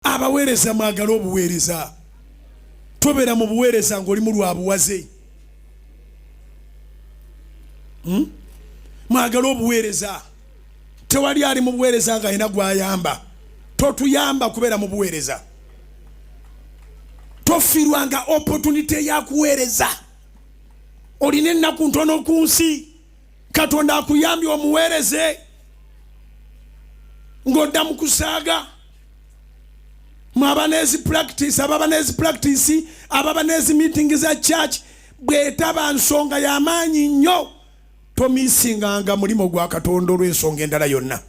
Abawereza mwagale obuwereza. Tobera mu buwereza ng'oli mu lwabuwaze. Mwagale obuwereza. Tewali ali mu buwereza nga alina gw'ayamba. Totuyamba kubeera mu buwereza. Tofirwanga opportunity ya kuwereza. Olina ennaku ntono ku nsi. Katonda akuyambye omuwereze. Ng'odda mu kusaaga. Mwabanezi practice, ababanezi practice, ababanezi meeting za church, bwetaba nsonga ya maanyi nnyo, tomisinganga mulimo gwa Katonda olw'ensonga endala yonna.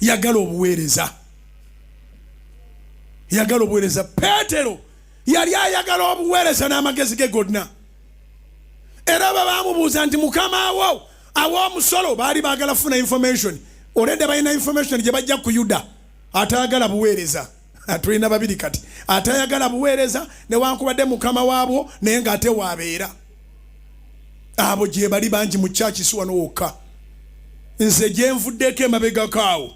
Yagala obuwereza. Yagala obuwereza. Petero yali ayagala obuwereza n'amagezi ge gonna. Era bamubuuza nti mukama wo awo omusolo baali baagala funa information. Already bayina information gye bajja ku Yuda. Atayagala buwereza. Atulina babiri kati. Atayagala buwereza ne wankubadde mukama waabo naye ng'ate waabeera. Abo gye bali bangi mu church si wano wokka. Nze gye nvuddeko emabega kaawo.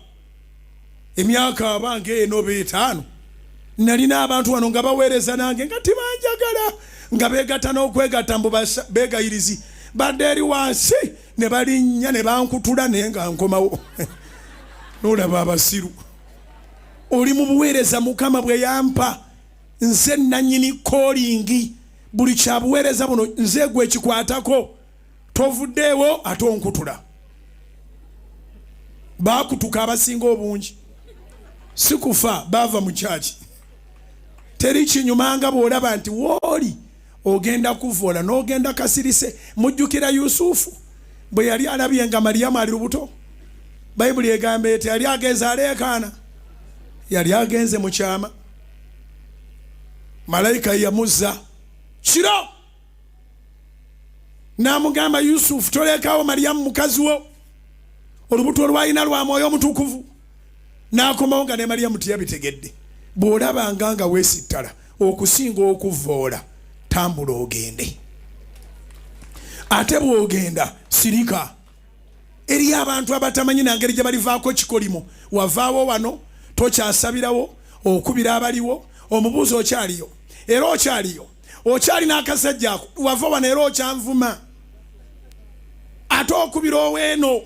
Emyaka abange eno b'etaano. Nalina abantu wano nga baweereza nange nga tibanjagala. Nga beegatta n'okwegatta mbu beegayirizi. Badde eri wansi ne balinnya ne bankutula naye nga nkomawo. N'olaba abasiru. Oli mu buweereza mukama bwe yampa. Nze nannyini calling. Buli kya buweereza buno nze gwe kikwatako. Tovuddeewo ate onkutula. Baakutuka abasinga obungi. Sikufa bava mu kyaki. Teri kinyumanga bw'olaba nti wooli. Ogenda kuvoola n'ogenda kasirise. Mujjukira Yusufu bwe yali alabye nga Mariyamu ali lubuto. Bayibuli egamba eti yali agenze aleekaana. Yali agenze mu kyama. Malayika yamuzza kiro. N'amugamba Yusufu tolekawo Mariyamu mukazi wo. Olubuto lwalina lwa Mwoyo Omutukuvu. N'akomawo nga ne Mariyamu teyabitegedde. Bw'olabanga nga weesittala okusinga okuvoola. Tambula ogende. Ate bw'ogenda sirika. Eri abantu abatamanyi na ngeri gye balivaako kikolimo. Wavaawo wano tokyasabirawo okubira abaliwo omubuuzo okyaliyo. Era okyaliyo. Okyali n'akasajja ako. Wava wano era okyanvuma. Ate okubira oweeno.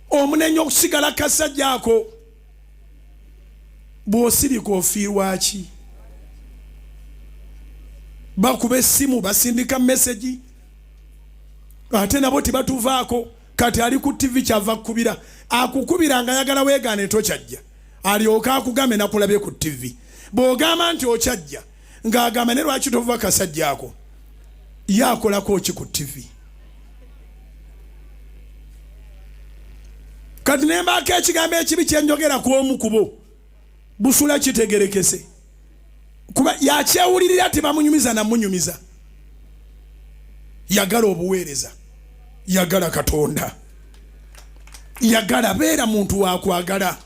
Omunenya okusigala kasajja ako. Bw'osirika ofiirwa ki? Bakube simu basindika message. Ate nabo tibatuvaako. Kati ali ku TV kyava kubira. Akukubira nga yagala weegaane tokyajja. Alyoka akugambe nakulabye ku TV. Bw'ogamba nti okyajja ng'agamba ne lwaki tova kasajja ako. Yaakolako ki ku TV. Kati ne mbaako ekigambo ekibi kye njogera ku omu ku bo. Busula kitegerekese. Kuba yakyewulirira tebamunyumiza na munyumiza. Yagala obuweereza. Yagala Katonda. Yagala beera muntu wa kwagala.